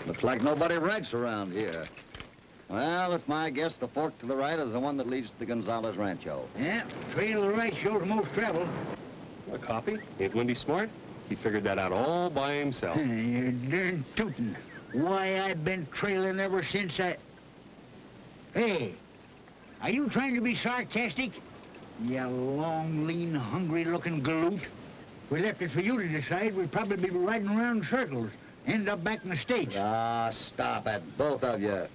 Looks like nobody ranks around here. Well, it's my guess the fork to the right is the one that leads to the Gonzales Rancho. Yeah, trail to the right shows most travel. A copy? Ain't Wendy smart? He figured that out all by himself. You're darn tootin'. Why, I've been trailing ever since I... Hey, are you trying to be sarcastic? You long, lean, hungry-looking galoot. If we left it for you to decide, we'd probably be riding around in circles. End up back in the States. Ah, stop it, both of you.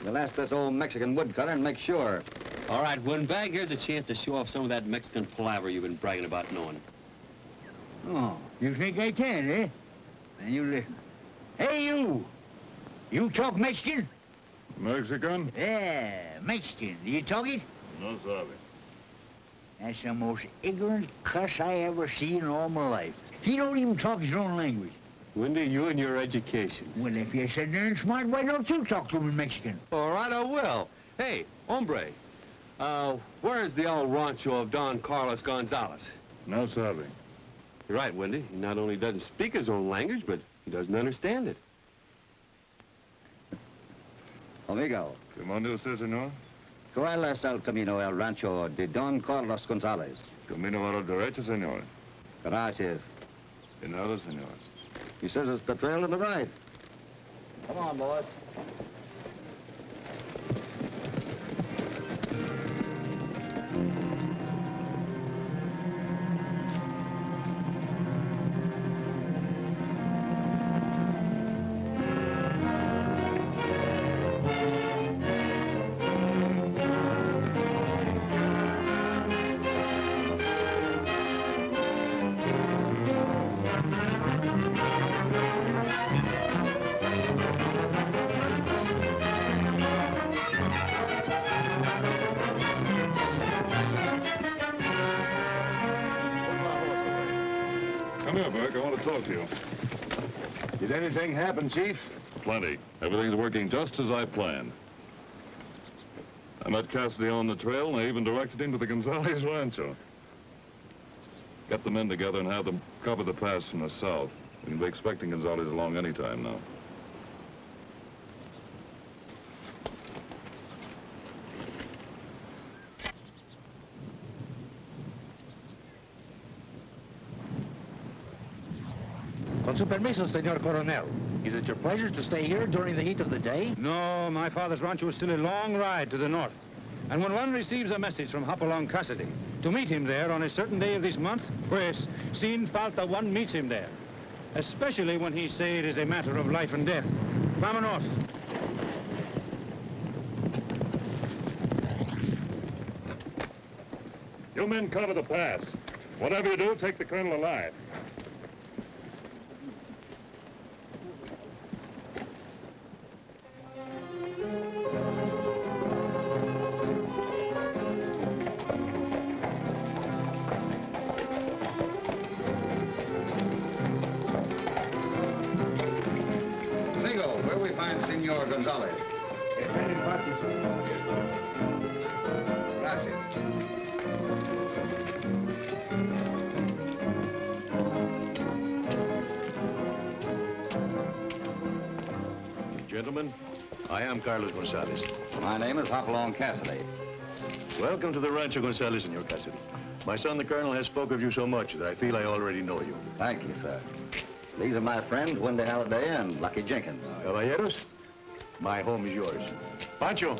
We'll ask this old Mexican woodcutter and make sure. All right, Windbag, here's a chance to show off some of that Mexican palaver you've been bragging about knowing. Oh, you think I can, eh? Then you listen. Hey, you! You talk Mexican? Mexican? Yeah, Mexican. Do you talk it? No sabe. That's the most ignorant cuss I ever seen in all my life. He don't even talk his own language. Wendy, you and your education. Well, if you're so darn smart, why don't you talk to him in Mexican? All right, I will. Hey, hombre, where's the old rancho of Don Carlos Gonzales? No sabe. You're right, Wendy. He not only doesn't speak his own language, but he doesn't understand it. Amigo, ¿Qué manda usted, señor? ¿Cuál es el camino al rancho de Don Carlos Gonzales? Camino a la derecha, señor. Gracias. De nada, señor. He says it's the trail to the right. Come on, boys. Come here, Burke. I want to talk to you. Did anything happen, Chief? Plenty. Everything's working just as I planned. I met Cassidy on the trail, and I even directed him to the Gonzales Rancho. Get the men together and have them cover the pass from the south. We can be expecting Gonzales along any time now. Con su permiso, Senor Coronel. Is it your pleasure to stay here during the heat of the day? No, my father's rancho is still a long ride to the north. And when one receives a message from Hopalong Cassidy to meet him there on a certain day of this month, pues, sin falta one meets him there. Especially when he say it is a matter of life and death. Vámonos. You men cover the pass. Whatever you do, take the colonel alive. find Senor Gonzalez. Gracias. Gentlemen, I am Carlos Gonzalez. My name is Hopalong Cassidy. Welcome to the Rancho Gonzalez, Senor Cassidy. My son, the Colonel, has spoke of you so much that I feel I already know you. Thank you, sir. These are my friends, Wendy Halliday and Lucky Jenkins. Caballeros, my home is yours. Pancho,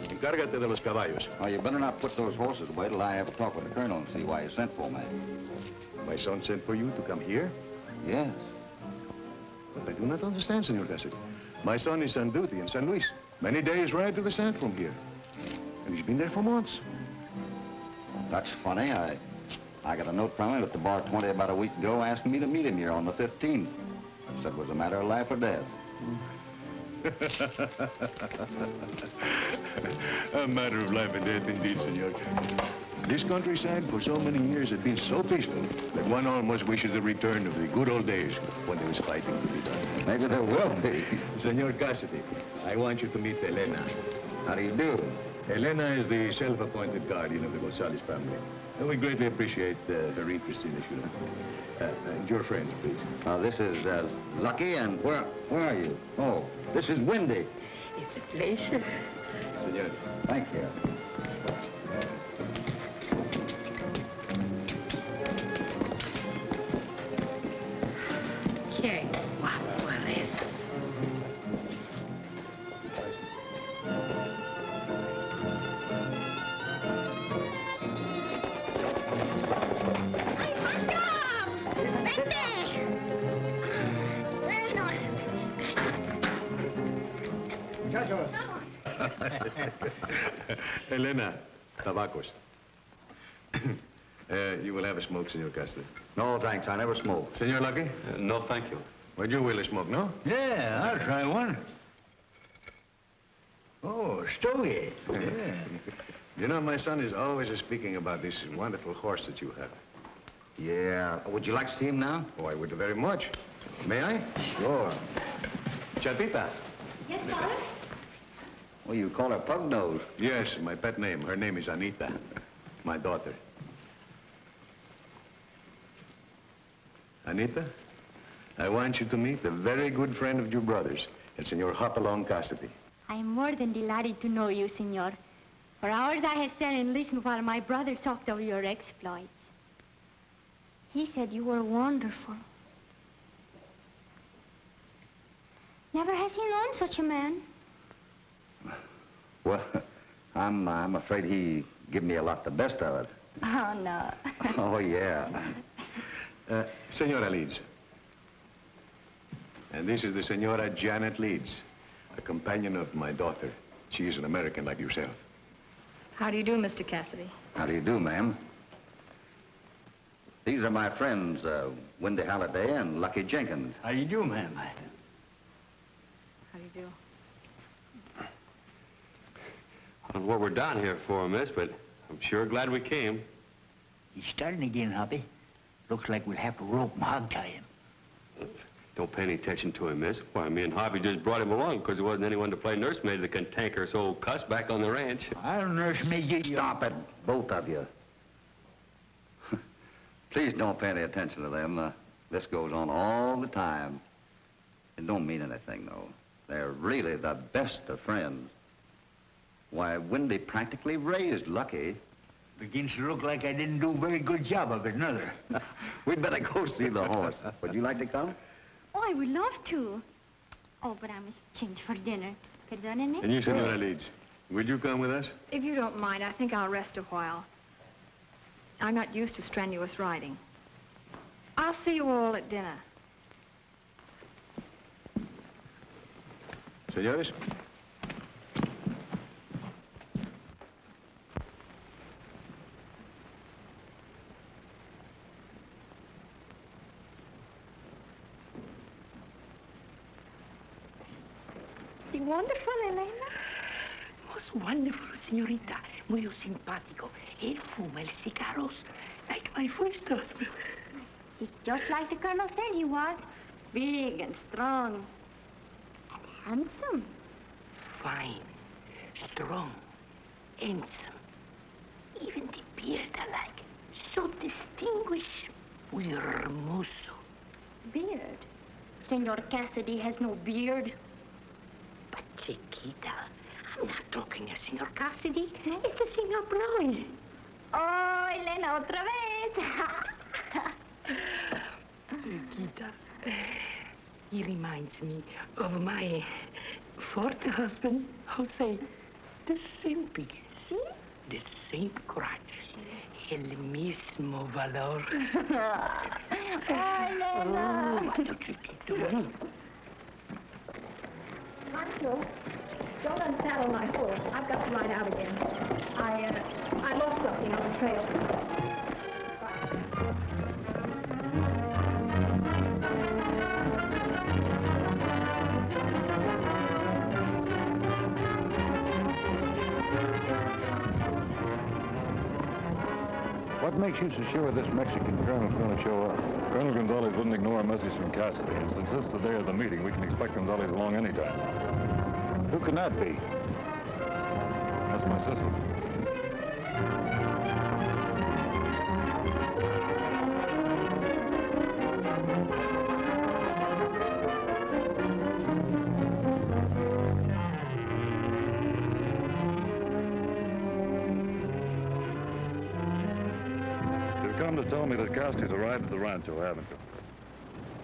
encárgate de los caballos. Oh, you better not put those horses away till I have a talk with the Colonel and see why he sent for me. My son sent for you to come here? Yes. But I do not understand, Senor Cassidy. My son is on duty in San Luis. Many days ride to the sand from here. And he's been there for months. That's funny. I got a note from him at the bar 20 about a week ago asking me to meet him here on the 15th. Said it was a matter of life or death. A matter of life and death indeed, senor. This countryside for so many years had been so peaceful that one almost wishes the return of the good old days when there was fighting to be done. Maybe there will be. Senor Cassidy, I want you to meet Elena. How do you do? Elena is the self-appointed guardian of the Gonzalez family. And we greatly appreciate her interest in this, you know. And your friends, please. This is Lucky, and where are you? Oh, this is Wendy. It's a pleasure. Senores. Thank you. Qué guapo eres. Elena, tabacos. You will have a smoke, Senor Cassidy. No, thanks. I never smoke. Senor Lucky? No, thank you. Would you will a smoke, no? Yeah, I'll try one. Oh, Stogie. Yeah. You know, my son is always speaking about this wonderful horse that you have. Yeah. Would you like to see him now? Oh, I would very much. May I? Sure. Chapita. Yes, Father? Well, you call her Pug Nose. Yes, my pet name. Her name is Anita, my daughter. Anita, I want you to meet a very good friend of your brother's, and Senor Hopalong Cassidy. I am more than delighted to know you, Senor. For hours I have sat and listened while my brother talked of your exploits. He said you were wonderful. Never has he known such a man. Well, I'm afraid he give me a lot the best of it. Oh, no. Oh, yeah. Senora Leeds. And this is the Senora Janet Leeds, a companion of my daughter. She is an American like yourself. How do you do, Mr. Cassidy? How do you do, ma'am? These are my friends, Wendy Halliday and Lucky Jenkins. How you do, ma'am? How do you do? I don't know what we're down here for, miss, but I'm sure glad we came. He's starting again, Hoppy. Looks like we'll have to rope and hog-tie him. Don't pay any attention to him, miss. Why, me and Hobby just brought him along because there wasn't anyone to play nursemaid that can tanker this old cuss back on the ranch. I'll nursemaid you. Stop it, both of you. Please don't pay any attention to them. This goes on all the time. It don't mean anything, though. They're really the best of friends. Why, Wendy practically raised Lucky. Begins to look like I didn't do a very good job of it, neither. We'd better go see the horse. Would you like to come? Oh, I would love to. Oh, but I must change for dinner. Perdónenme. And you, Senora Leeds, will you come with us? If you don't mind, I think I'll rest a while. I'm not used to strenuous riding. I'll see you all at dinner. Senores? Wonderful, Elena. Most wonderful, señorita. Muy simpático. Él fuma el cigarros like my first husband. He's just like the Colonel said he was. Big and strong. Handsome. Fine, strong, handsome. Even the beard I like. So distinguished. Muy hermoso. Beard? Senor Cassidy has no beard. But Chiquita, I'm not talking to Senor Cassidy. It's a Senor Brown. Oh, Elena, otra vez. Chiquita, he reminds me of my fourth husband, Jose. The same figures. See? The same crotch. El mismo valor. Oh, Elena. Oh, Chiquito. Pancho, don't unsaddle my horse. I've got to ride out again. I lost something on the trail. What makes you so sure this Mexican colonel's going to show up? Colonel Gonzalez wouldn't ignore a message from Cassidy and insists the day of the meeting we can expect Gonzalez along anytime. Who can that be? That's my sister. Come to tell me that Cassidy's arrived at the rancho, haven't you?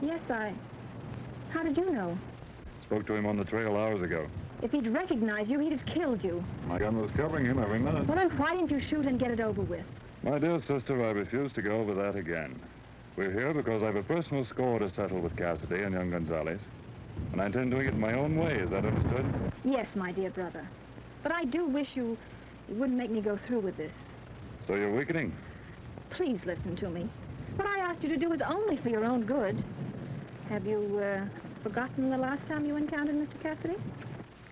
Yes, How did you know? Spoke to him on the trail hours ago. If he'd recognized you, he'd have killed you. My gun was covering him every minute. Well, then why didn't you shoot and get it over with? My dear sister, I refuse to go over that again. We're here because I have a personal score to settle with Cassidy and young Gonzalez. And I intend doing it my own way. Is that understood? Yes, my dear brother. But I do wish you wouldn't make me go through with this. So you're weakening? Please listen to me. What I asked you to do was only for your own good. Have you, forgotten the last time you encountered Mr. Cassidy?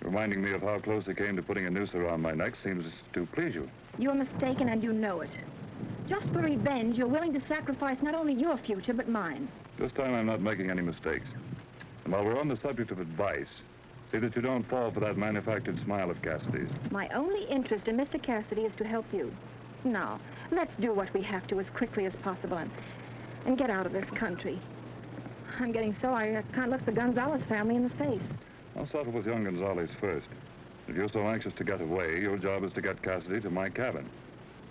Reminding me of how close it came to putting a noose around my neck seems to please you. You're mistaken and you know it. Just for revenge, you're willing to sacrifice not only your future, but mine. This time I'm not making any mistakes. And while we're on the subject of advice, see that you don't fall for that manufactured smile of Cassidy's. My only interest in Mr. Cassidy is to help you. Now, let's do what we have to as quickly as possible and get out of this country. I'm getting so I can't look the Gonzalez family in the face. I'll settle with young Gonzalez first. If you're so anxious to get away, your job is to get Cassidy to my cabin.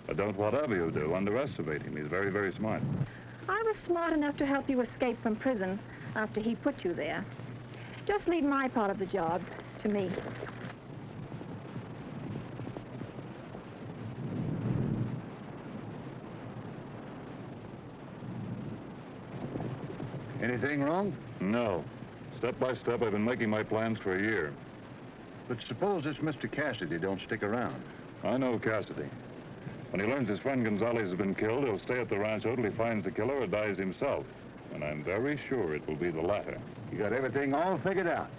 But don't, whatever you do, underestimate him. He's very, very smart. I was smart enough to help you escape from prison after he put you there. Just leave my part of the job to me. Anything wrong? No. Step by step, I've been making my plans for a year. But suppose this Mr. Cassidy don't stick around. I know Cassidy. When he learns his friend Gonzalez has been killed, he'll stay at the rancho till he finds the killer or dies himself. And I'm very sure it will be the latter. You got everything all figured out.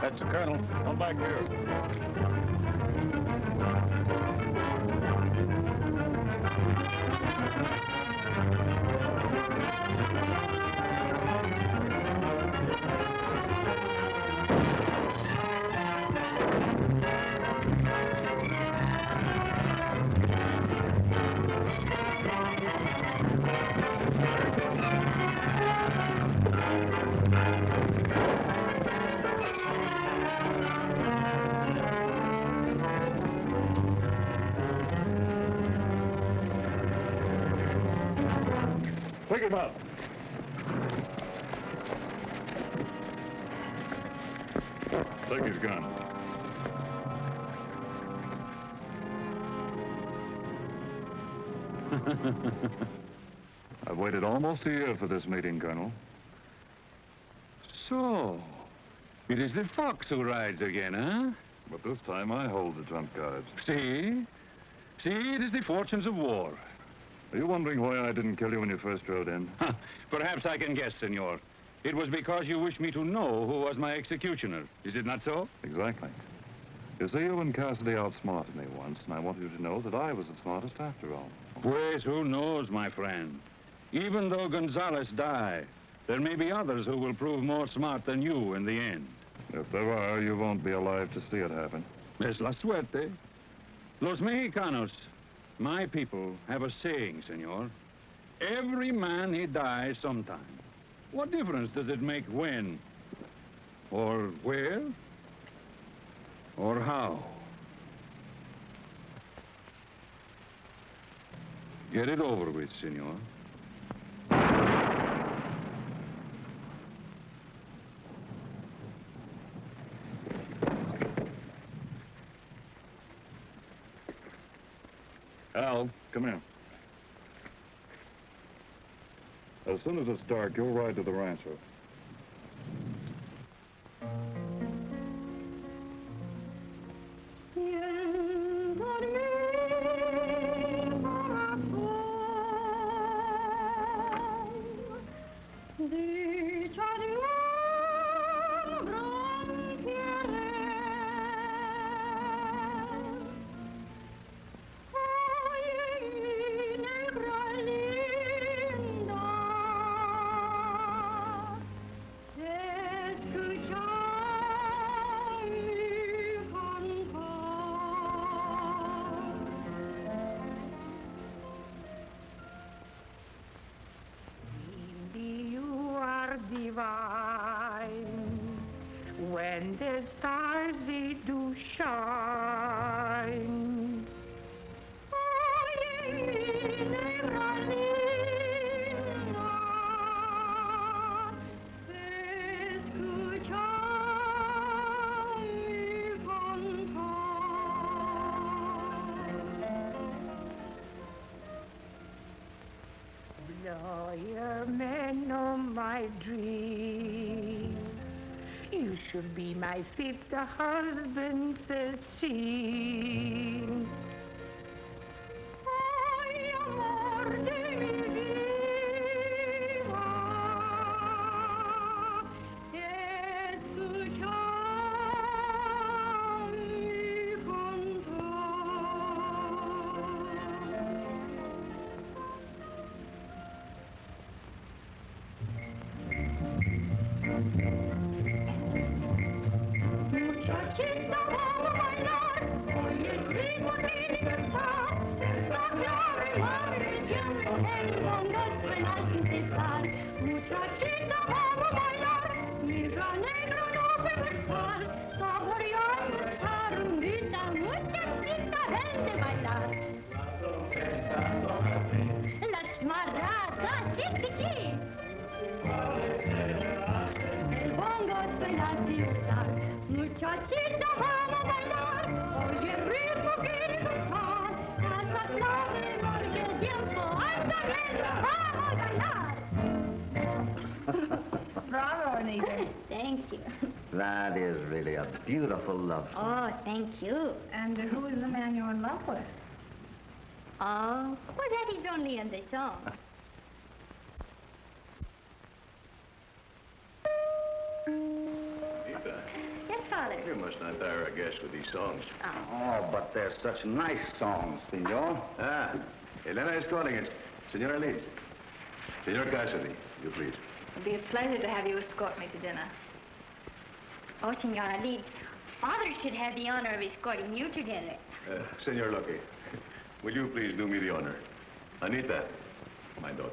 That's the colonel. Come back here. Pick him up. Take his gun. I've waited almost a year for this meeting, Colonel. So, it is the fox who rides again, huh? But this time I hold the trump cards. See? See, it is the fortunes of war. Are you wondering why I didn't kill you when you first rode in? Perhaps I can guess, senor. It was because you wished me to know who was my executioner. Is it not so? Exactly. You see, you and Cassidy outsmarted me once, and I want you to know that I was the smartest after all. Pues, who knows, my friend? Even though Gonzales die, there may be others who will prove more smart than you in the end. If there are, you won't be alive to see it happen. Es la suerte. Los Mexicanos, my people, have a saying, senor. Every man he dies sometime. What difference does it make when? Or where? Or how? Get it over with, senor. Al, come here. As soon as it's dark, you'll ride to the rancho. When the stars they do shine. Lawyer man of my dream, you should be my fifth husband, it seems. Ay, amor de mi vida, escucha mi Muchachita, vamos a bailar, hoy el ritmo tiene que estar, soplar el aire el tiempo, el bongo suena sin cesar. Muchachita, vamos a bailar, mira negro no puedo estar, saboreando esta rumbita, muchachita, ven de bailar. Las marrazas, chiquichi. El bongo suena sin cesar. Muchachita, vamos a bailar, hoy el ritmo quiere gustar, hasta tarde porque el tiempo anda lento, vamos a bailar. Bravo, Anita. Thank you. That is really a beautiful love story. Oh, thank you. And who is the man you're in love with? Oh, well, that is only in the song. Yes, Father. You must not tire our guests with these songs. Oh, but they're such nice songs, senor. Ah, Elena is calling us. Senora Liz. Senor Cassidy, you please. It'd be a pleasure to have you escort me to dinner. Oh, Senora Lee, Father should have the honor of escorting you to dinner. Senor Lucky, will you please do me the honor? Anita, my daughter.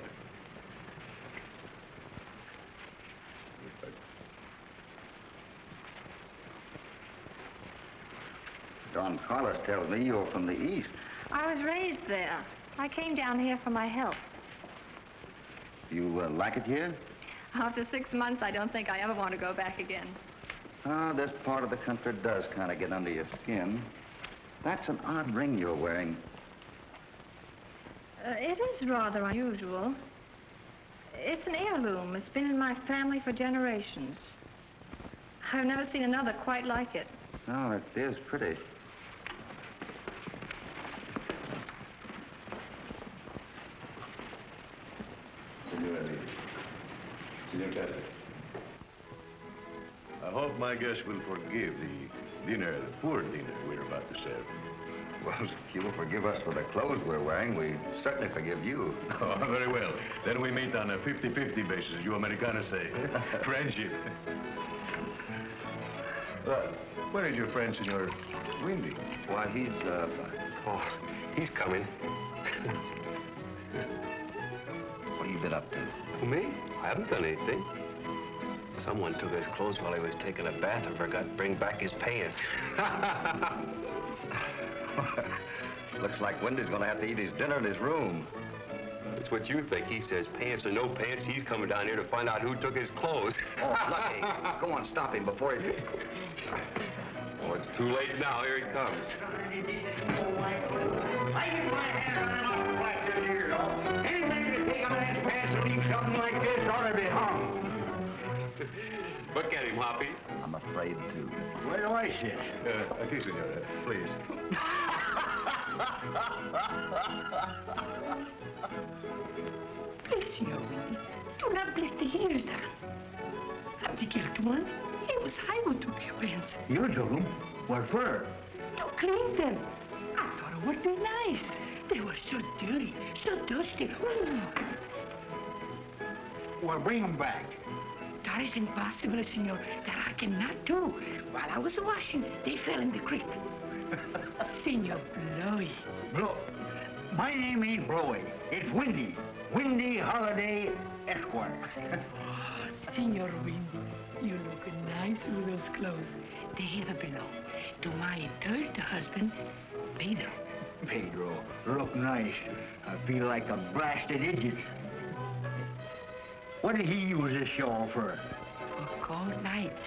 Don Carlos tells me you're from the East. I was raised there. I came down here for my health. You like it here? After 6 months, I don't think I ever want to go back again. This part of the country does kind of get under your skin. That's an odd ring you're wearing. It is rather unusual. It's an heirloom. It's been in my family for generations. I've never seen another quite like it. Oh, it is pretty. Senora Liz. Senor Cassidy. I hope my guests will forgive the dinner, the poor dinner we're about to serve. Well, if you will forgive us for the clothes we're wearing, we certainly forgive you. Oh, very well. Then we meet on a 50-50 basis, you Americanos say. Friendship. Where is your friend, Senor Windy? Why, Oh, he's coming. what have you been up to? Who, me? I haven't done anything. Someone took his clothes while he was taking a bath and forgot to bring back his pants. Looks like Wendy's gonna have to eat his dinner in his room. It's what you think. He says pants or no pants, he's coming down here to find out who took his clothes. Oh, Lucky. Go on, stop him before he... Oh, it's too late now. Here he comes. I get my hand on a black here, though. Anybody to take a man's pants and leave something like this ought to be hung. Look at him, Hoppy. I'm afraid to. Where do I sit? Aquí, senora, please. Please, Senor Windy, do not bless the ears. I'm the guilty one. It was I who took your pants. You took them? What for? To clean them. I thought it would be nice. They were so dirty, so dusty. Ooh. Well, bring them back. That is impossible, Senor. That I cannot do. While I was washing, they fell in the creek. Senor Blowy. Look, my name ain't Blowy. It's Windy. Windy Holiday Esquire. Oh, Senor Windy, you look nice with those clothes. They belong to my third husband, Pedro. Pedro, look nice. I feel like a blasted idiot. What did he use this shawl for? For cold nights,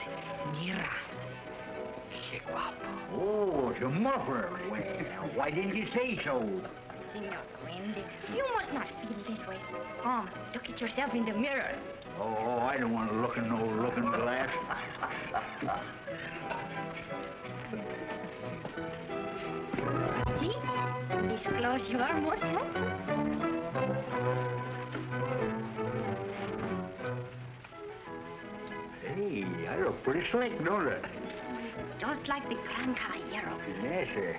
mira. Que guapo. Oh, it's a muffler. Well, why didn't you say so? Senor Wendy, you must not feel this way. Come, look at yourself in the mirror. Oh, I don't want to look in no looking glass. See? These clothes you are most handsome. Hey, I look pretty slick, don't I? Just like the Gran Caballero. Yes, sir.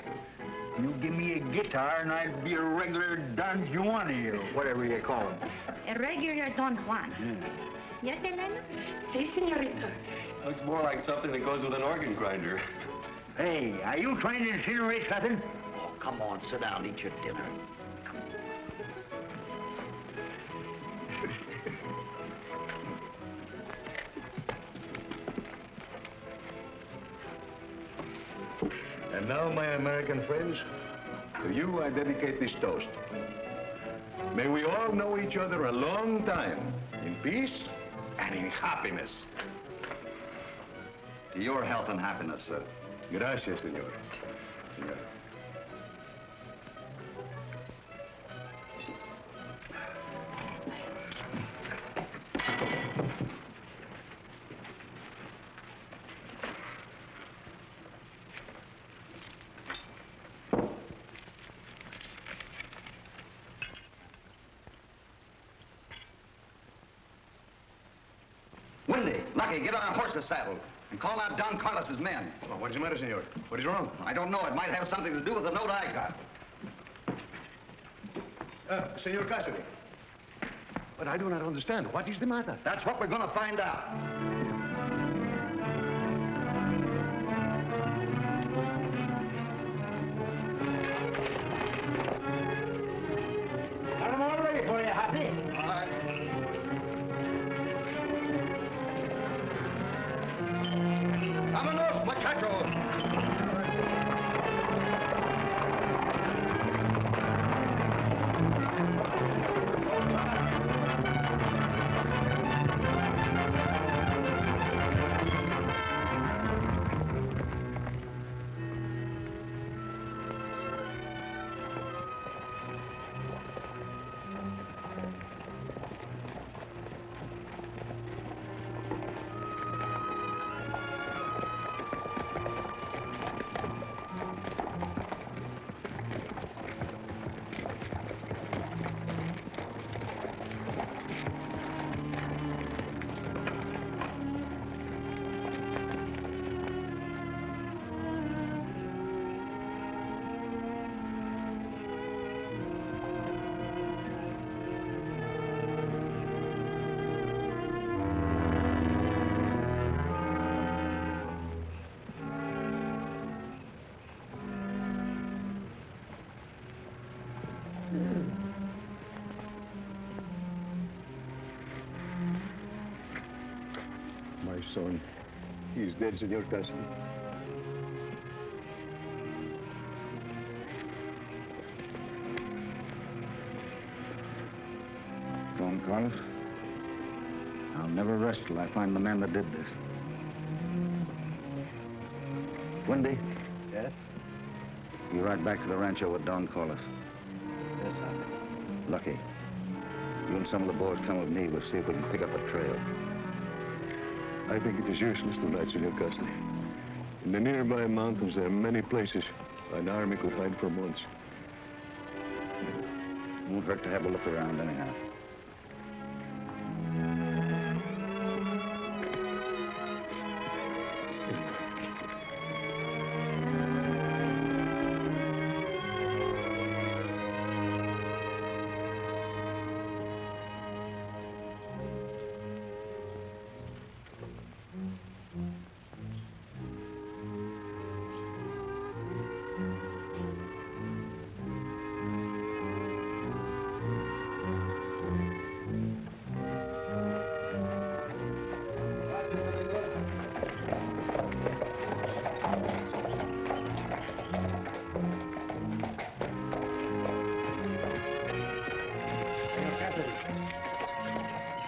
You give me a guitar and I'd be a regular Don Giovanni or whatever you call him. A regular Don Juan. Yes, Elena? Si, senorita. Looks more like something that goes with an organ grinder. Hey, are you trying to insinuate something? Oh, come on, sit down, eat your dinner. And now, my American friends, to you I dedicate this toast. May we all know each other a long time, in peace and in happiness. To your health and happiness, sir. Gracias, senor. Senor. Windy, Lucky, get on a horse's saddle and call out Don Carlos's men. Oh, what is the matter, senor? What is wrong? I don't know. It might have something to do with the note I got. Senor Cassidy. But I do not understand. What is the matter? That's what we're going to find out. Got them all ready for you, Happy. All right. Vámonos, muchachos. son. He's dead, Senor Cassidy. Don Carlos, I'll never rest till I find the man that did this. Wendy? Yes? You ride back to the rancho with Don Carlos. Yes, sir. Lucky. You and some of the boys come with me. We'll see if we can pick up a trail. I think it is useless tonight, Senor Cassidy. In the nearby mountains, there are many places an army could hide for months. Won't hurt to have a look around anyhow.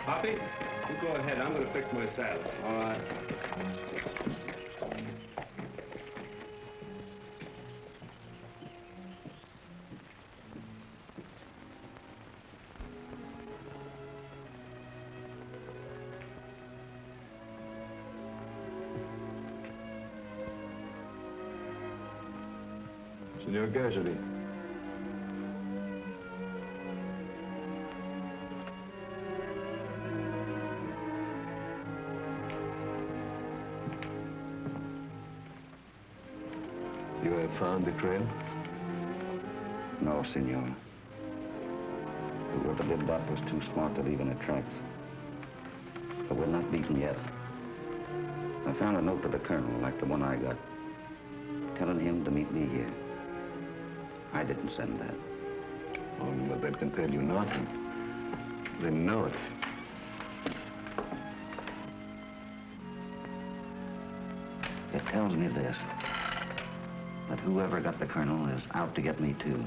Hoppy, you go ahead. I'm going to fix my saddle. All right. Senor Cassidy. You have found the trail? No, senor. Whoever did that was too smart to leave any tracks. But we're not beaten yet. I found a note to the colonel, like the one I got, telling him to meet me here. I didn't send that. Oh, but that can tell you nothing. The note. It tells me this, that whoever got the colonel is out to get me too.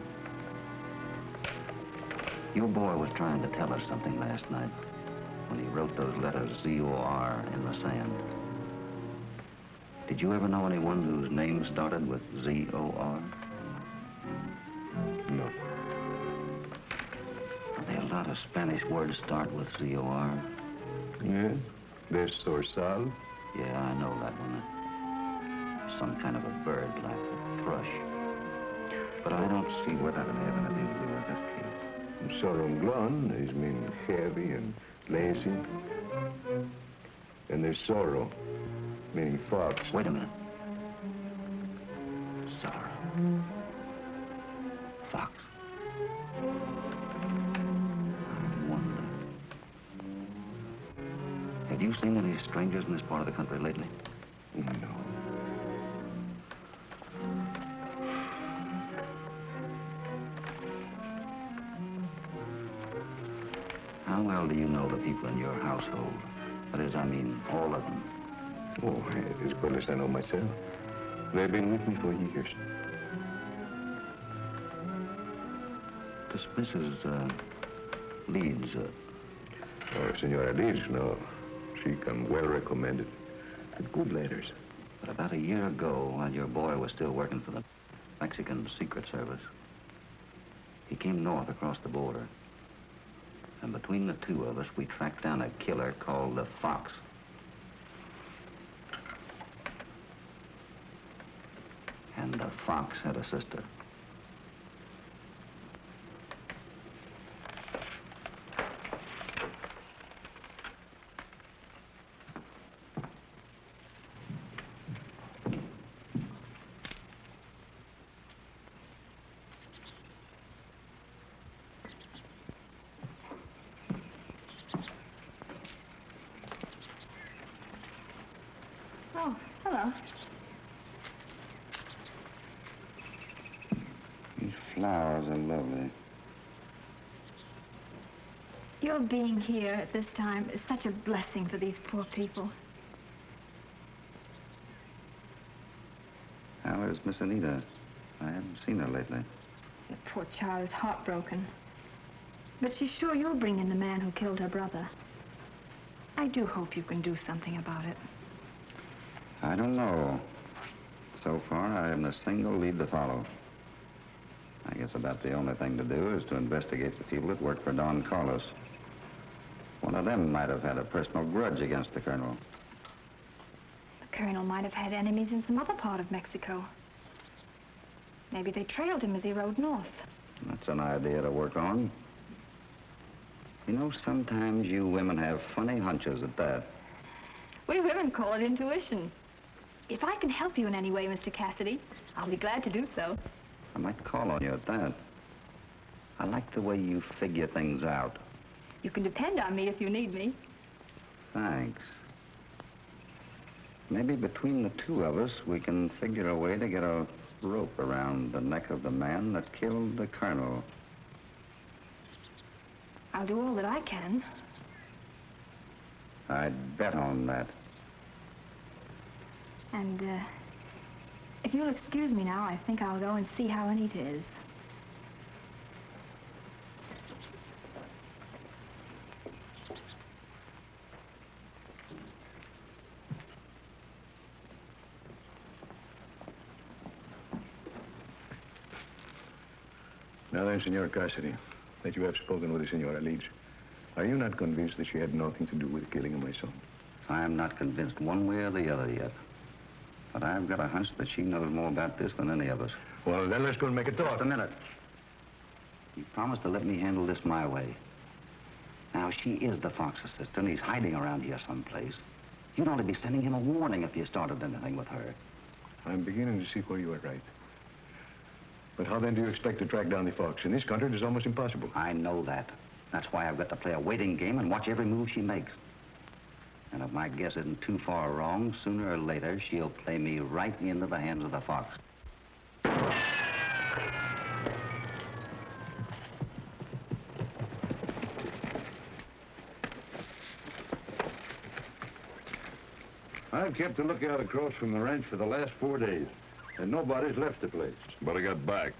Your boy was trying to tell us something last night when he wrote those letters Z-O-R in the sand. Did you ever know anyone whose name started with Z-O-R? No. Are there a lot of Spanish words start with Z-O-R? Yeah? There's Zorzal. Yeah, I know that one. Some kind of a bird, like a thrush. But I don't see where that would have anything to do with this case. Sorronglon is mean heavy and lazy. And there's sorrow, meaning fox. Wait a minute. Sorrow. Fox. I wonder. Have you seen any strangers in this part of the country lately? No. How well do you know the people in your household? That is, I mean, all of them. Oh, as well as I know myself. They've been with me for years. This Mrs. Leeds, Oh, Senora Leeds, no. She come well recommended. With good letters. but about a year ago, while your boy was still working for the Mexican Secret Service, he came north across the border. And between the two of us, we tracked down a killer called the Fox. And the Fox had a sister. Oh, hello. These flowers are lovely. Your being here at this time is such a blessing for these poor people. Where's Miss Anita? I haven't seen her lately. The poor child is heartbroken. But she's sure you'll bring in the man who killed her brother. I do hope you can do something about it. I don't know. So far, I haven't a single lead to follow. I guess about the only thing to do is to investigate the people that work for Don Carlos. One of them might have had a personal grudge against the Colonel. The Colonel might have had enemies in some other part of Mexico. Maybe they trailed him as he rode north. That's an idea to work on. You know, sometimes you women have funny hunches at that. We women call it intuition. If I can help you in any way, Mr. Cassidy, I'll be glad to do so. I might call on you at that. I like the way you figure things out. You can depend on me if you need me. Thanks. Maybe between the two of us, we can figure a way to get a rope around the neck of the man that killed the Colonel. I'll do all that I can. I'd bet on that. And, if you'll excuse me now, I think I'll go and see how Anita is. Now then, Senor Cassidy, that you have spoken with the Senora Leeds, are you not convinced that she had nothing to do with the killing of my son? I'm not convinced one way or the other yet. But I've got a hunch that she knows more about this than any of us. Well, then let's go and make a talk. Just a minute. You promised to let me handle this my way. Now, she is the Fox's sister, and he's hiding around here someplace. You'd only be sending him a warning if you started anything with her. I'm beginning to see where you are right. But how then do you expect to track down the Fox? In this country, it is almost impossible. I know that. That's why I've got to play a waiting game and watch every move she makes. And if my guess isn't too far wrong, sooner or later, she'll play me right into the hands of the Fox. I've kept a lookout across from the ranch for the last 4 days, and nobody's left the place. But I got back.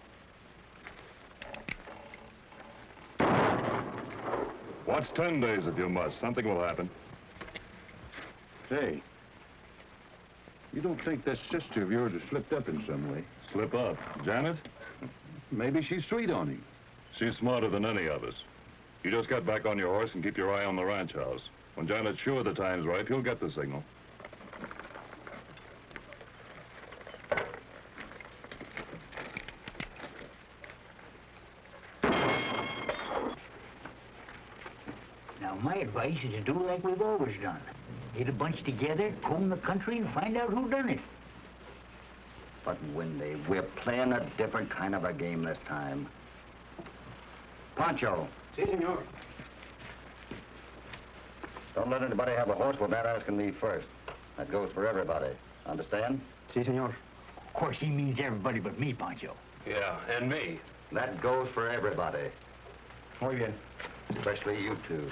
Watch 10 days if you must. Something will happen. Say, you don't think that sister of yours has slipped up in some way? Slip up. Janet? Maybe she's sweet on him. She's smarter than any of us. You just get back on your horse and keep your eye on the ranch house. When Janet's sure the time's right, he'll get the signal. Now, my advice is to do like we've always done. Get a bunch together, comb the country, and find out who done it. But, Wendy, we're playing a different kind of a game this time. Pancho. Si, senor. Don't let anybody have a horse without asking me first. That goes for everybody. Understand? Si, senor. Of course, he means everybody but me, Pancho. Yeah, and me. That goes for everybody. Muy bien. Especially you two.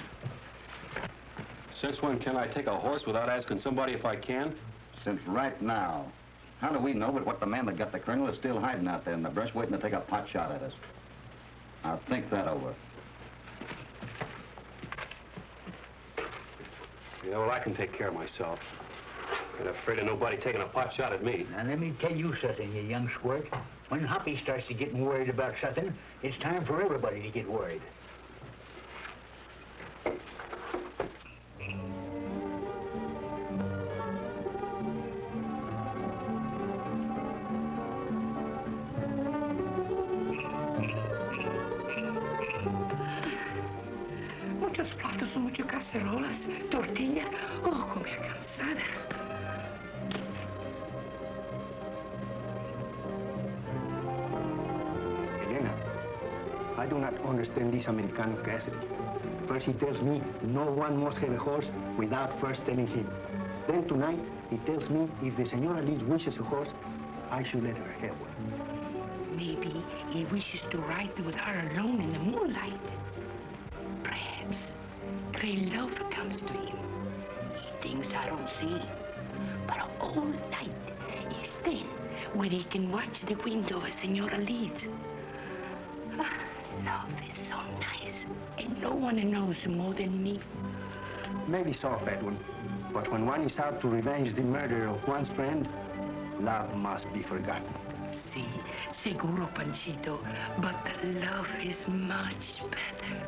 Since when can I take a horse without asking somebody if I can? Since right now. How do we know but what the man that got the Colonel is still hiding out there in the brush waiting to take a pot shot at us? Now think that over. You know, well, I can take care of myself. I'm not afraid of nobody taking a pot shot at me. Now, let me tell you something, you young squirt. When Hoppy starts to get worried about something, it's time for everybody to get worried. Muchos platos, muchas cacerolas, tortilla. Oh, comida cansada. Elena, I do not understand this Americano Cassidy. First he tells me no one must have a horse without first telling him. Then tonight he tells me if the Senora Liz wishes a horse, I should let her have one. Maybe he wishes to ride with her alone in the moonlight. Perhaps great love comes to him. Things I don't see. But all night, he's then, where he can watch the window as Senora leaves. Love is so nice, and no one knows more than me. Maybe so, Edwin. But when one is out to revenge the murder of one's friend, love must be forgotten. Si, seguro, Panchito, but the love is much better.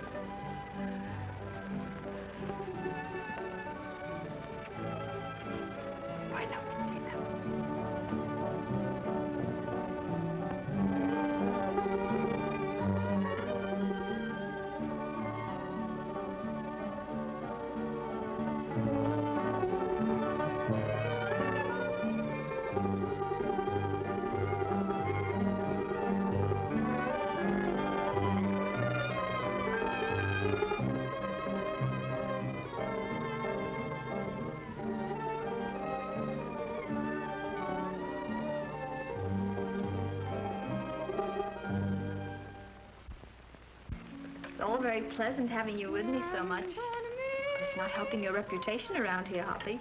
It's all very pleasant having you with me so much. But it's not helping your reputation around here, Hoppy.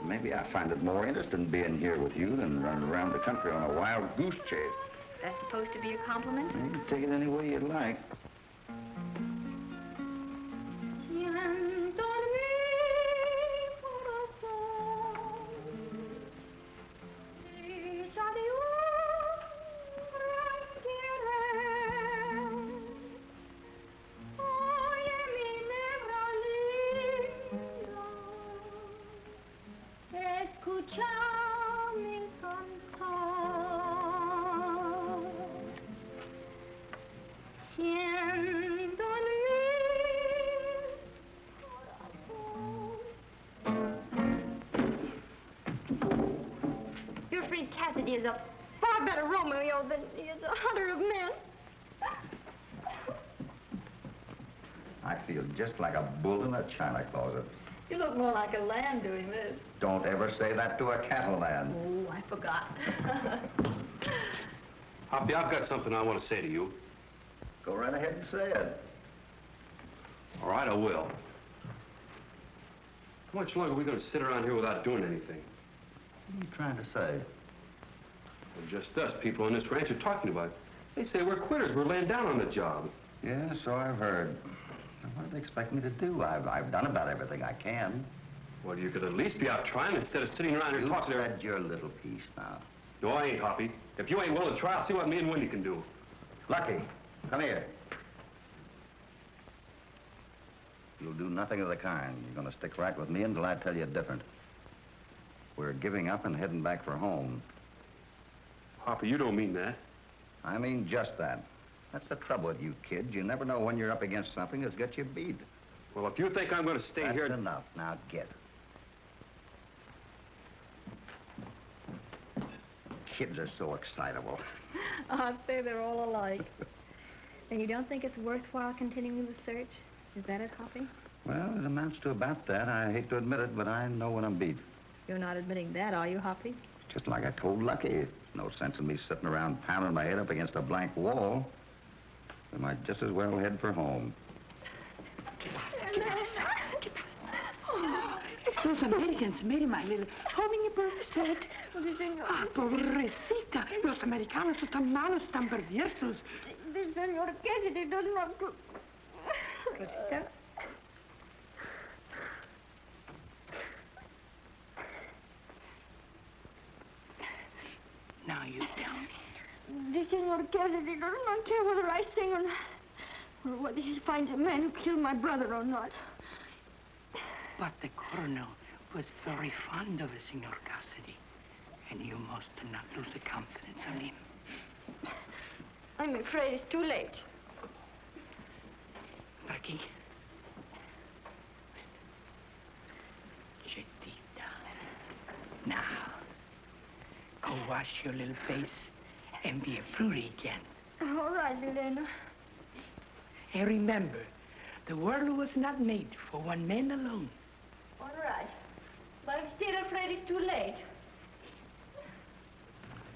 Maybe I find it more interesting being here with you than running around the country on a wild goose chase. That's supposed to be a compliment? You can take it any way you'd like. Your friend Cassidy is a far better Romeo than he is a hunter of men. I feel just like a bull in a china closet. You look more like a lamb doing this. Don't ever say that to a cattleman. Oh, I forgot. Hoppy, I've got something I want to say to you. Go right ahead and say it. All right, I will. How much longer are we going to sit around here without doing anything? What are you trying to say? Well, just us people on this ranch are talking about it. They say we're quitters. We're laying down on the job. Yeah, so I've heard. What do they expect me to do? I've done about everything I can. Well, you could at least be out trying instead of sitting around here talking. You said your little piece now. No, I ain't, Hoppy. If you ain't willing to try, I'll see what me and Wendy can do. Lucky, come here. You'll do nothing of the kind. You're going to stick right with me until I tell you different. We're giving up and heading back for home. Hoppy, you don't mean that. I mean just that. That's the trouble with you kids. You never know when you're up against something that's got you beat. Well, if you think I'm going to stay here... That's enough. Now get. Kids are so excitable. I'd say they're all alike. And you don't think it's worthwhile continuing the search? Is that it, Hoppy? Well, it amounts to about that. I hate to admit it, but I know when I'm beat. You're not admitting that, are you, Hoppy? Just like I told Lucky. No sense in me sitting around pounding my head up against a blank wall. I might just as well head for home. Oh, estos Americans, Mary, my little. How many births said? Ah, pobrecita. Los americanos están malos, están perversos. The Senor Cassidy does not... Rosita? Now you tell me. The Senor Cassidy does not care whether I sing or not, or whether he finds a man who killed my brother or not. But the colonel was very fond of Senor Cassidy, and you must not lose the confidence in him. I'm afraid it's too late. Aquí. Chetita. Now, go wash your little face and be a beauty again. All right, Elena. And remember, the world was not made for one man alone. All right. But I'm still afraid it's too late.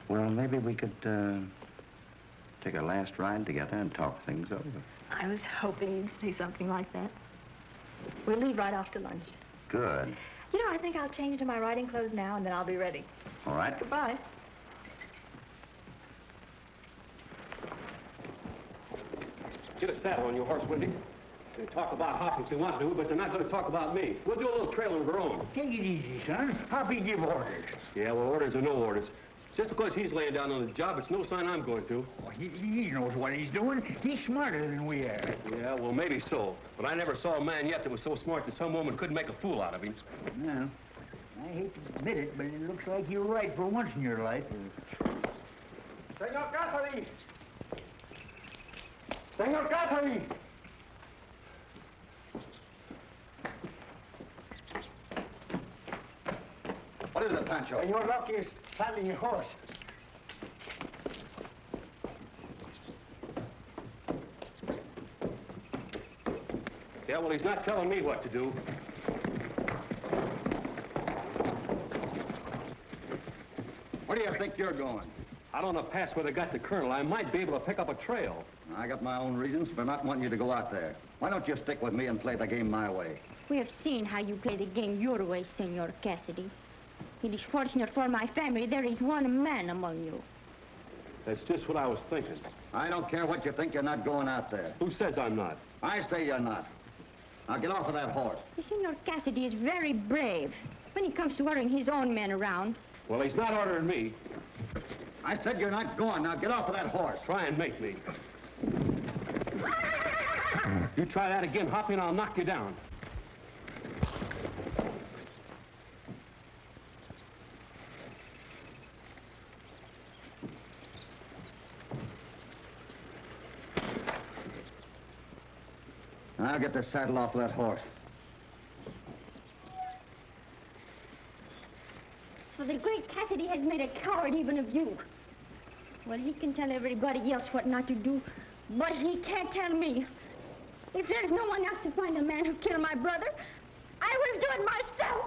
Well, maybe we could take a last ride together and talk things over. I was hoping you'd say something like that. We'll leave right after lunch. Good. You know, I think I'll change into my riding clothes now, and then I'll be ready. All right. Goodbye. Get a saddle on your horse, Wendy. They talk about Hoppy if they want to, but they're not going to talk about me. We'll do a little trailing of our own. Take it easy, son. Hoppy give orders. Yeah, well, orders or no orders. Just because he's laying down on the job, it's no sign I'm going to. Oh, he knows what he's doing. He's smarter than we are. Yeah, well, maybe so. But I never saw a man yet that was so smart that some woman couldn't make a fool out of him. No. I hate to admit it, but it looks like you're right for once in your life. Senor Cassidy! Senor Cassidy! What is it, Pancho? Senor Rocky is saddling a horse. Yeah, well, he's not telling me what to do. Where do you think you're going? Out on a pass where they got the colonel. I might be able to pick up a trail. I got my own reasons for not wanting you to go out there. Why don't you stick with me and play the game my way? We have seen how you play the game your way, Senor Cassidy. It is fortunate for my family there is one man among you. That's just what I was thinking. I don't care what you think, you're not going out there. Who says I'm not? I say you're not. Now get off of that horse. Senor Cassidy is very brave when it comes to ordering his own men around. Well, he's not ordering me. I said you're not going. Now get off of that horse. Try and make me. You try that again, Hoppy, and I'll knock you down. Now get the saddle off of that horse. So the great Cassidy has made a coward even of you. Well, he can tell everybody else what not to do, but he can't tell me. If there's no one else to find the man who killed my brother, I will do it myself.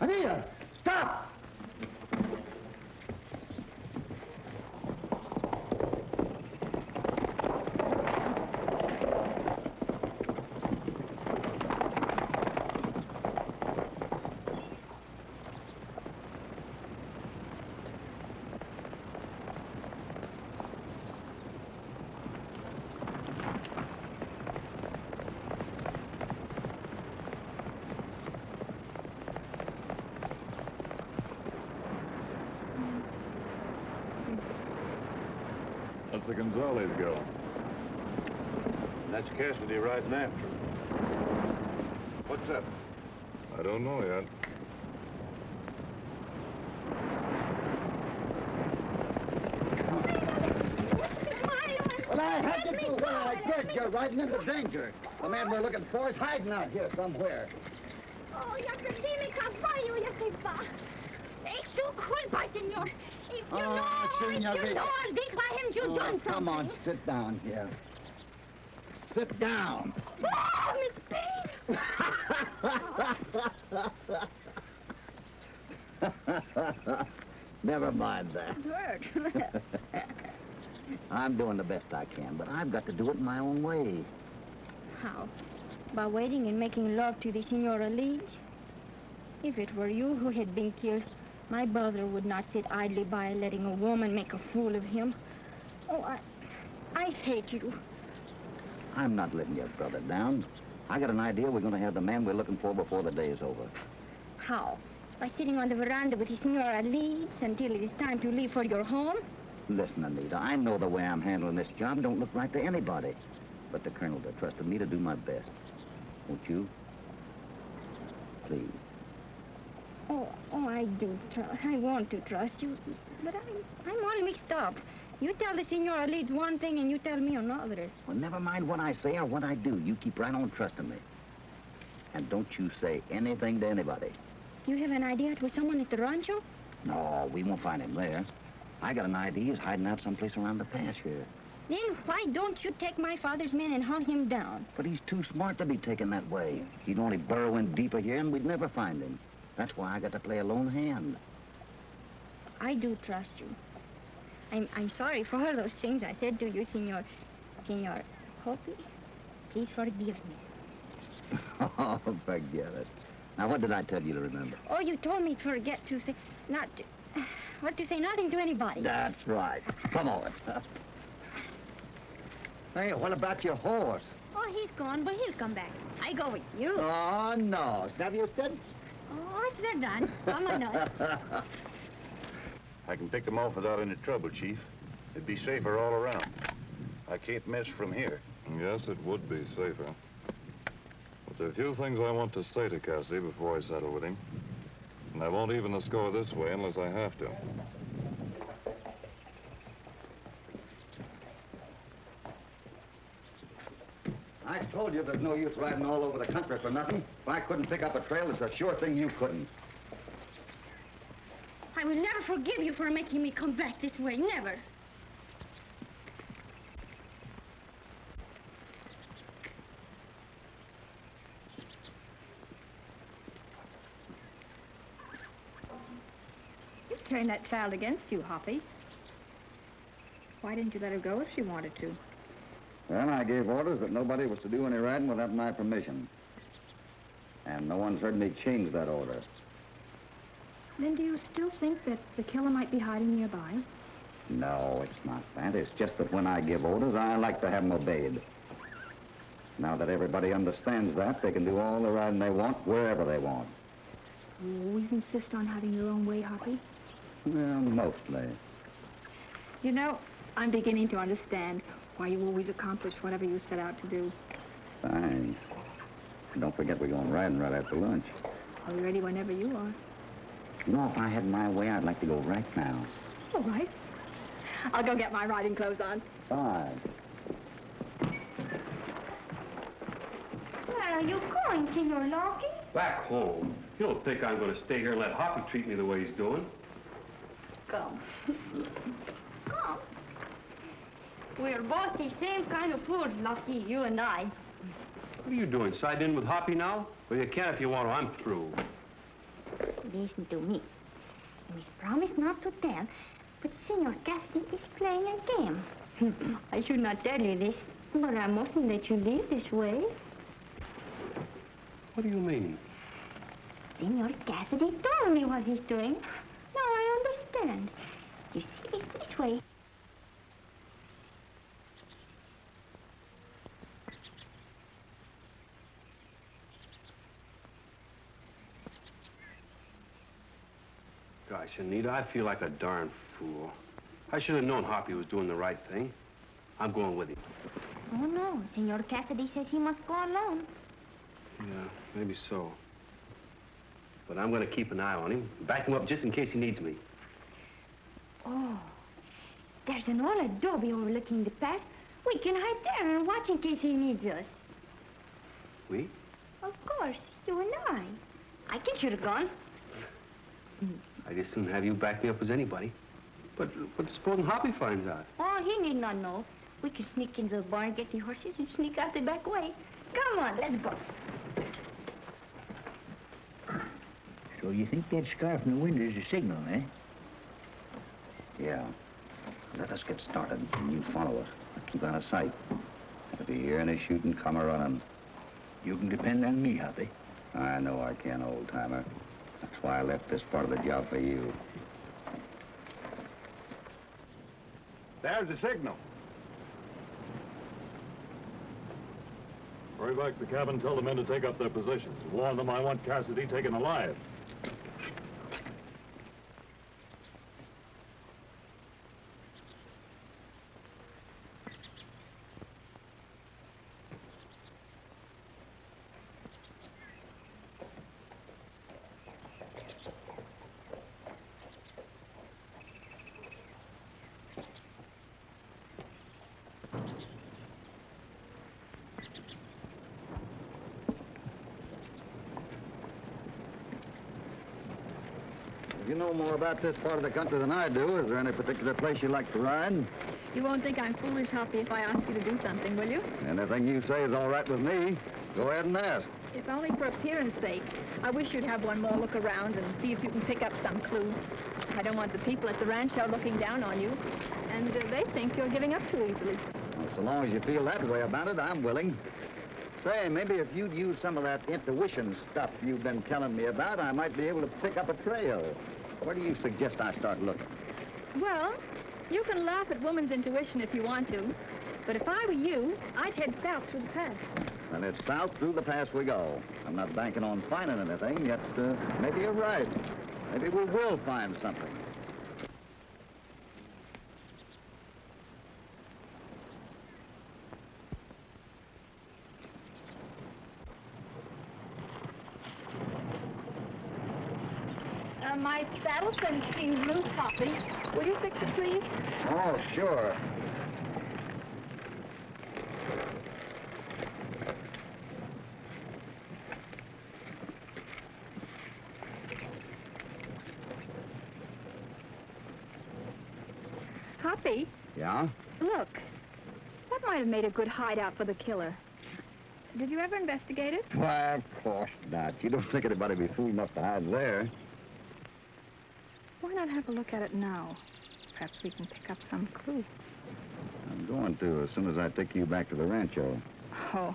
Anita, stop! That's the Gonzales girl. That's Cassidy riding after him. What's up? I don't know yet. Well, I had to do what I did. You're riding into danger. The man we're looking for is hiding out here somewhere. Oh, ya perdí mi caballo, ya se va. Es su culpa, señor. If you know, I'll be by him, you done something. Come on, sit down here. Sit down. Oh, Miss Payne. Never mind that. Hurt. I'm doing the best I can, but I've got to do it my own way. How? By waiting and making love to the Senora Leeds? If it were you who had been killed, my brother would not sit idly by letting a woman make a fool of him. Oh, I hate you. I'm not letting your brother down. I got an idea we're going to have the man we're looking for before the day is over. How? By sitting on the veranda with the Senora Leeds until it is time to leave for your home? Listen, Anita, I know the way I'm handling this job don't look right to anybody. But the Colonel trusted me to do my best. Won't you? Please. Oh, I do. I want to trust you, but I'm all mixed up. You tell the Senora Leeds one thing and you tell me another. Well, never mind what I say or what I do. You keep right on trusting me. And don't you say anything to anybody. You have an idea it was someone at the rancho? No, we won't find him there. I got an idea he's hiding out someplace around the pass here. Then why don't you take my father's men and hunt him down? But he's too smart to be taken that way. He'd only burrow in deeper here and we'd never find him. That's why I got to play a lone hand. I do trust you. I'm sorry for all those things I said to you, Senor Hoppy. Please forgive me. Oh, forget it. Now, what did I tell you to remember? Oh, you told me to forget to say, to say nothing to anybody. That's right. Come on. Hey, what about your horse? Oh, he's gone, but he'll come back. I go with you. Oh, no. Is that you said? Oh, it's verdad. Vámonos. I can pick them off without any trouble, Chief. It'd be safer all around. I can't miss from here. Yes, it would be safer. But there are a few things I want to say to Cassidy before I settle with him. And I won't even the score this way unless I have to. I told you there's no use riding all over the country for nothing. If I couldn't pick up a trail, it's a sure thing you couldn't. I will never forgive you for making me come back this way. Never. You turned that child against you, Hoppy. Why didn't you let her go if she wanted to? Well, I gave orders that nobody was to do any riding without my permission. And no one's heard me change that order. Then do you still think that the killer might be hiding nearby? No, it's not that. It's just that when I give orders, I like to have them obeyed. Now that everybody understands that, they can do all the riding they want, wherever they want. You always insist on having your own way, Hoppy? Well, mostly. You know, I'm beginning to understand why you always accomplish whatever you set out to do. Thanks. Don't forget we're going riding right after lunch. I'll be ready whenever you are. You know, if I had my way, I'd like to go right now. All right. I'll go get my riding clothes on. Fine. Where are you going, Senor Locke? Back home. You don't think I'm going to stay here and let Hoppy treat me the way he's doing? Come. Come. We're both the same kind of fools, Lockie, you and I. What are you doing, siding in with Hoppy now? Well, you can if you want to. I'm through. Listen to me. Miss promised not to tell, but Senor Cassidy is playing a game. I should not tell you this, but I mustn't let you live this way. What do you mean? Senor Cassidy told me what he's doing. Now I understand. You see, it's this way. Gosh, Anita, I feel like a darn fool. I should have known Hoppy was doing the right thing. I'm going with him. Oh, no. Senor Cassidy says he must go alone. Yeah, maybe so. But I'm going to keep an eye on him, back him up just in case he needs me. Oh, there's an old adobe overlooking the pass. We can hide there and watch in case he needs us. We? Of course, you and I. I can shoot a gun. I'd as soon have you back me up as anybody. But supposing Hoppy finds out? Oh, he need not know. We can sneak into the barn, get the horses, and sneak out the back way. Come on, let's go. So you think that scar from the window is a signal, eh? Yeah. Let us get started, and you follow us. Keep out of sight. If you hear any shooting, come a-running. You can depend on me, Hoppy. I know I can, old-timer. That's why I left this part of the job for you. There's the signal. Hurry back to the cabin, tell the men to take up their positions. Warn them I want Cassidy taken alive. If you know more about this part of the country than I do, is there any particular place you like to ride? You won't think I'm foolish, Hoppy, if I ask you to do something, will you? Anything you say is all right with me. Go ahead and ask. It's only for appearance sake. I wish you'd have one more look around and see if you can pick up some clue. I don't want the people at the ranch out looking down on you. And they think you're giving up too easily. Well, so long as you feel that way about it, I'm willing. Say, maybe if you'd use some of that intuition stuff you've been telling me about, I might be able to pick up a trail. Where do you suggest I start looking? Well, you can laugh at woman's intuition if you want to. But if I were you, I'd head south through the pass. And it's south through the pass we go. I'm not banking on finding anything, yet maybe you're right. Maybe we will find something. My saddle's been seemed loose, Hoppy. Will you fix it, please? Oh, sure. Hoppy, Yeah? look. What might have made a good hideout for the killer? Did you ever investigate it? Why, of course not. You don't think anybody'd be fool enough to hide there. Why not have a look at it now? Perhaps we can pick up some clue. I'm going to as soon as I take you back to the rancho. Oh,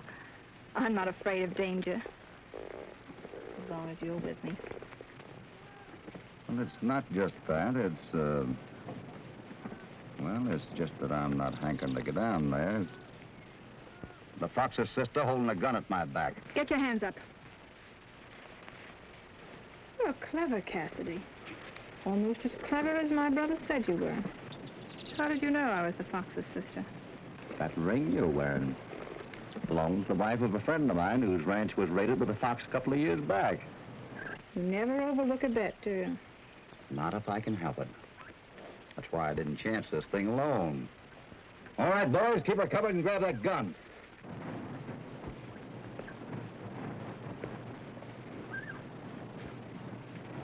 I'm not afraid of danger. As long as you're with me. Well, it's not just that. It's, well, it's just that I'm not hankering to get down there. It's the Fox's sister holding a gun at my back. Get your hands up. You're clever, Cassidy. Almost as clever as my brother said you were. How did you know I was the Fox's sister? That ring you're wearing belongs to the wife of a friend of mine whose ranch was raided with a fox a couple of years back. You never overlook a bet, do you? Not if I can help it. That's why I didn't chance this thing alone. All right, boys, keep her covered and grab that gun.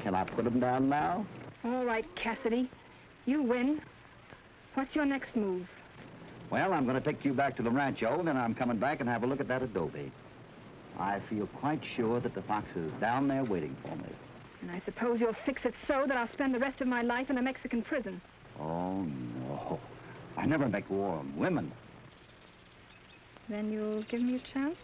Can I put him down now? All right, Cassidy. You win. What's your next move? Well, I'm going to take you back to the rancho, then I'm coming back and have a look at that adobe. I feel quite sure that the fox is down there waiting for me. And I suppose you'll fix it so that I'll spend the rest of my life in a Mexican prison. Oh, no. I never make war on women. Then you'll give me a chance?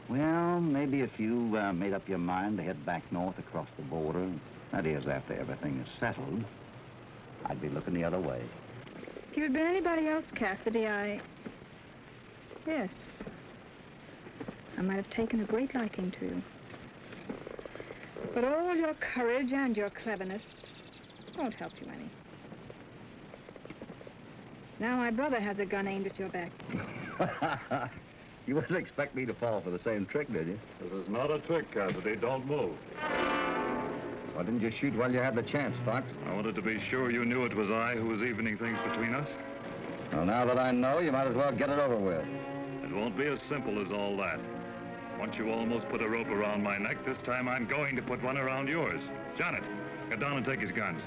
Well, maybe if you made up your mind to head back north across the border, that is, after everything is settled, I'd be looking the other way. If you'd been anybody else, Cassidy, yes. I might have taken a great liking to you. But all your courage and your cleverness won't help you any. Now my brother has a gun aimed at your back. You wouldn't expect me to fall for the same trick, did you? This is not a trick, Cassidy. Don't move. Why didn't you shoot while you had the chance, Fox? I wanted to be sure you knew it was I who was evening things between us. Well, now that I know, you might as well get it over with. It won't be as simple as all that. Once you almost put a rope around my neck, this time I'm going to put one around yours. Janet, get down and take his guns.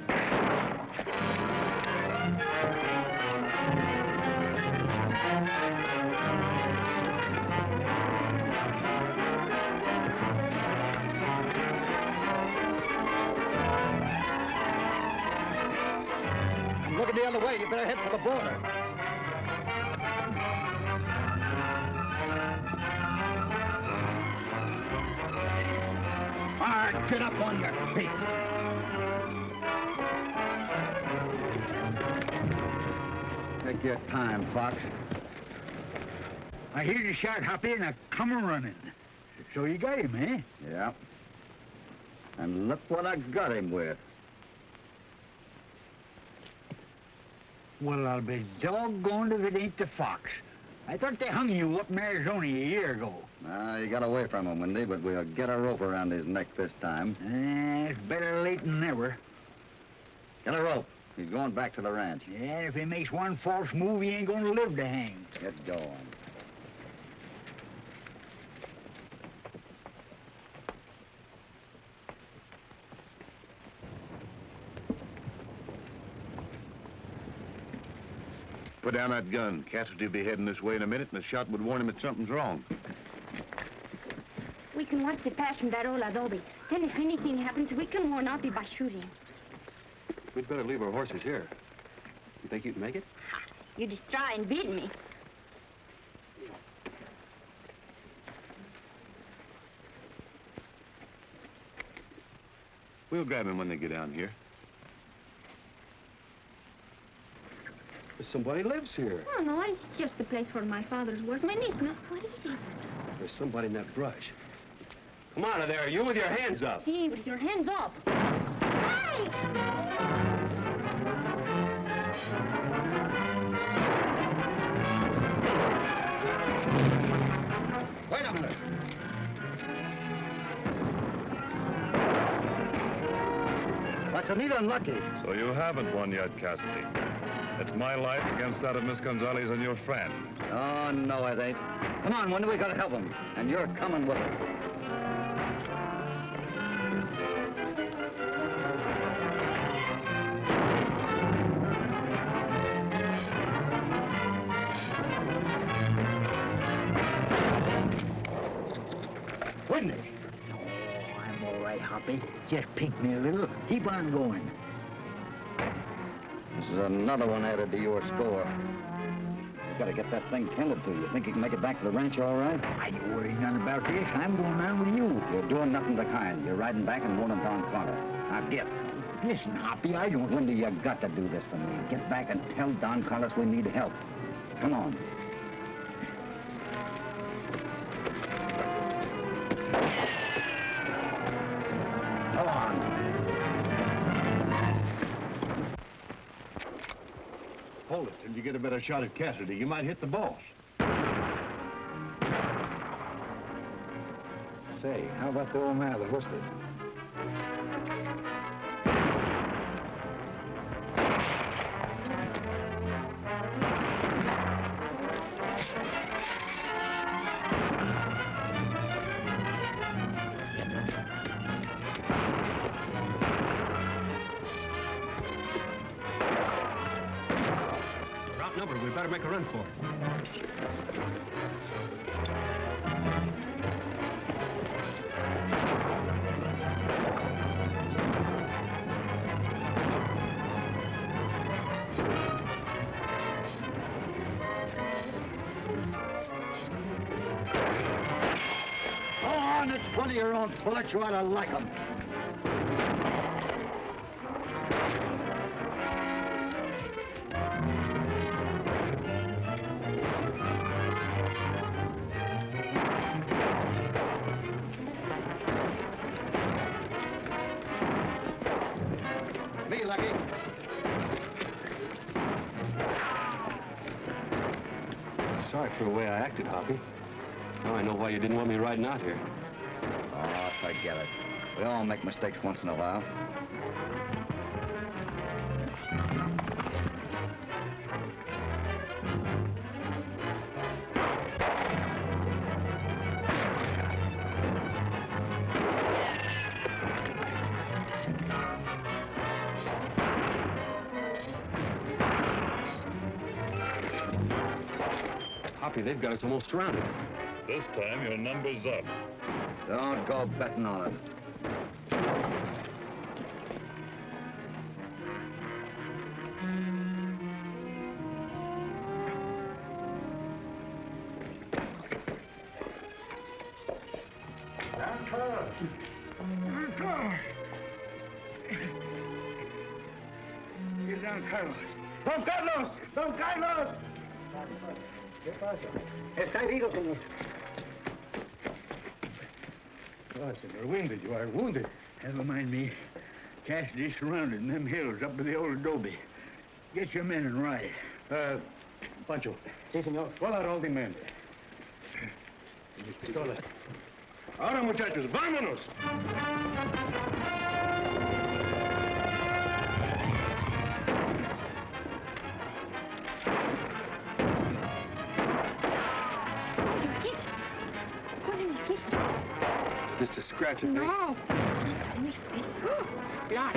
I'm looking the other way. You better head for the border. All right, get up on your feet. Take your time, Fox. I hear you shot Hoppy and I come a-running. So you got him, eh? Yeah. And look what I got him with. Well, I'll be doggone if it ain't the Fox. I thought they hung you up in Arizona a year ago. You got away from him, Wendy, but we'll get a rope around his neck this time. It's better late than never. Get a rope. He's going back to the ranch. Yeah, if he makes one false move, he ain't gonna live to hang. Get going. Put down that gun. Cassidy will be heading this way in a minute, and the shot would warn him that something's wrong. We can watch the pass from that old adobe. Then if anything happens, we can warn Hoppy by shooting. We'd better leave our horses here. You think you can make it? You just try and beat me. We'll grab him when they get down here. Somebody lives here. Oh, no, it's just the place where my father's worked. My niece, no, what is it? There's somebody in that brush. Come out of there, you with your hands up. See, with your hands up. Hey! Wait a minute. That's neat and lucky. So you haven't won yet, Cassidy. It's my life against that of Miss Gonzalez and your friend. Oh, no, it ain't. Come on, Wendy, we gotta help him. And you're coming with us. Wendy. Oh, I'm all right, Hoppy. Just pinked me a little. Keep on going. This is another one added to your score. You gotta get that thing tended to. You think you can make it back to the ranch all right? I ain't worrying none about this. I'm going on with you. You're doing nothing of the kind. You're riding back and rolling down Carter. Now get. Listen, Hoppy, I don't... Wendy, you got to do this for me. Get back and tell Don Carlos we need help. Come on. Come on. Hold it till you get a better shot at Cassidy. You might hit the boss. Say, how about the old man that whispered? Drop number. We better make a run for it. Go on, it's one of your own bullets. You ought to like them. Me, Lucky. Sorry for the way I acted, Hoppy. Now I know why you didn't want me riding out here. Oh, forget it. We all make mistakes once in a while. Hoppy, they've got us almost surrounded. This time, your number's up. Don't go betting on it. Get down, Carlos. Don Carlos! Don Carlos! Está herido, señor. Oh, Senor Wendy, you are wounded. Never mind me. Cassidy's surrounded in them hills up by the old adobe. Get your men and ride. Pancho. Sí, señor. Pull out all the men. Y mis pistolas. Ahora, muchachos, vámonos. It's just a scratch, I think. No. Blood.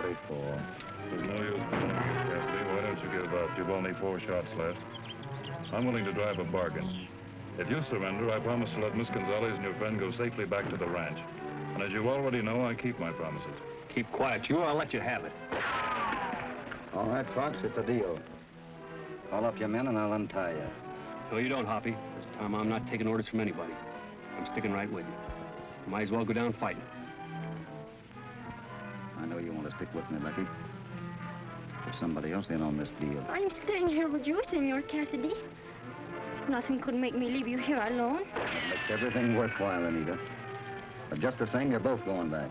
44. There's no use calling you, Cassidy. Why don't you give up? You've only 4 shots left. I'm willing to drive a bargain. If you surrender, I promise to let Miss Gonzalez and your friend go safely back to the ranch. And as you already know, I keep my promises. Keep quiet, you. I'll let you have it. All right, Fox, it's a deal. Call up your men and I'll untie you. No, you don't, Hoppy. This time I'm not taking orders from anybody. I'm sticking right with you. You might as well go down fighting. I know you want to stick with me, Lucky. There's somebody else in on this deal. I'm staying here with you, Senor Cassidy. Nothing could make me leave you here alone. It makes everything worthwhile, Anita. But just the same, you're both going back.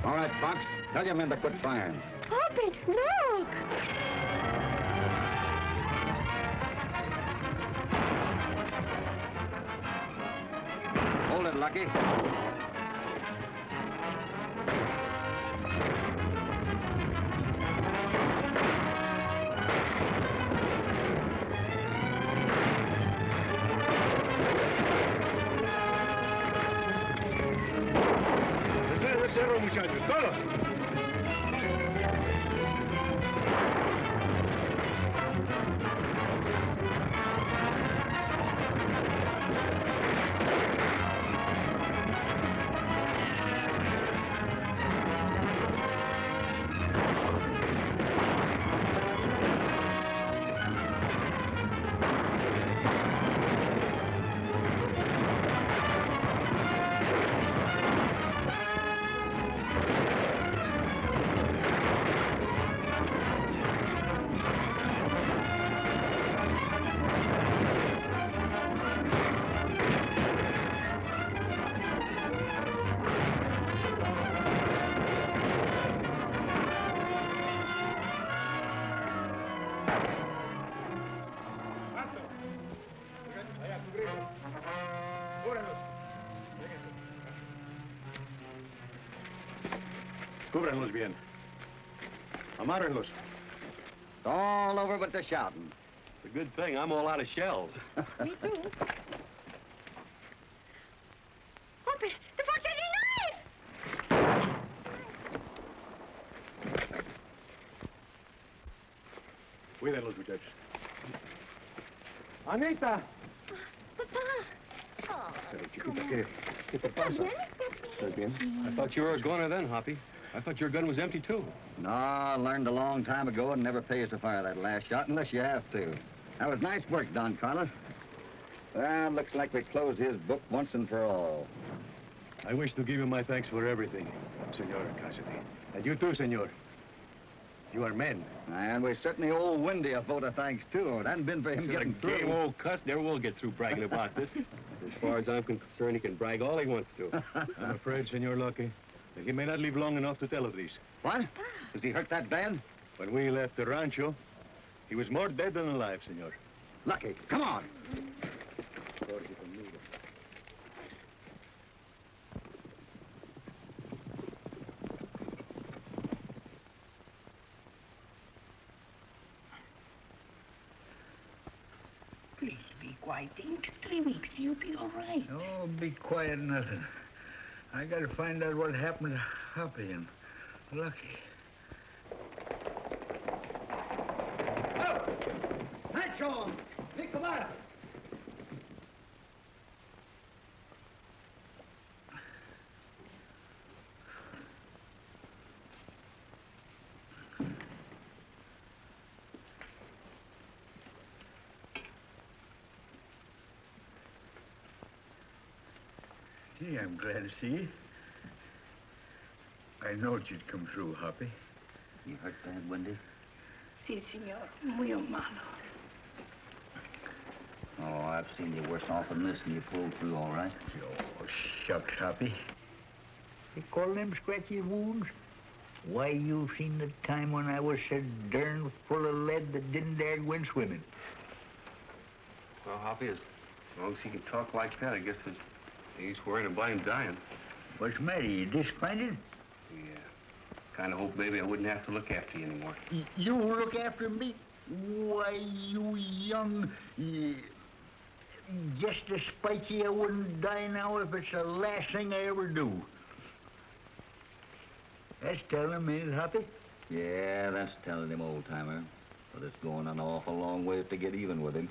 All right, Fox. Tell your men to quit firing. Hoppy, look! Hold it, Lucky. Desde el cerro, muchachos, todos. Cúbranlos bien. Amárrenlos. It's all over but the shouting. It's a good thing I'm all out of shells. Me too. Hoppy, the Fox knife! Cuídenlos, muchachos. Anita! Pero, chiquita, ¿qué te pasa? ¿Estás bien? I thought you were a goner then, Hoppy. I thought your gun was empty, too. No, I learned a long time ago it never pays to fire that last shot unless you have to. That was nice work, Don Carlos. Well, looks like we closed his book once and for all. I wish to give you my thanks for everything, Senor Cassidy. And you too, senor. You are men. And we certainly owe Windy a vote of thanks, too. If it hadn't been for him getting through. Game old cuss never will get through bragging about this. As far as I'm concerned, he can brag all he wants to. I'm afraid, Senor Lucky, that he may not live long enough to tell of this. What? Does he hurt that bad? When we left the rancho, he was more dead than alive, senor. Lucky, come on. Please be quiet. In 2-3 weeks, you'll be all right. Oh, be quiet, nothing. I gotta find out what happened to Hoppy and Lucky. Nacho! Nicolás! Gee, I'm glad to see you. I knowed you'd come through, Hoppy. You hurt bad, Wendy? Sí, señor. Muy malo. Oh, I've seen you worse off than this, and you pulled through all right. Oh, shucks, Hoppy. They call them scratchy wounds? Why, you've seen the time when I was so darn full of lead that didn't dare go in swimming. Well, Hoppy, as long as he can talk like that, I guess he's worrying about him dying. What's the matter? You disappointed? Yeah. Kind of hope maybe I wouldn't have to look after you anymore. You look after me? Why, you young... Just to spite you, I wouldn't die now if it's the last thing I ever do. That's telling him, ain't it, Hoppy? Yeah, that's telling him, old-timer. But it's going an awful long way to get even with him.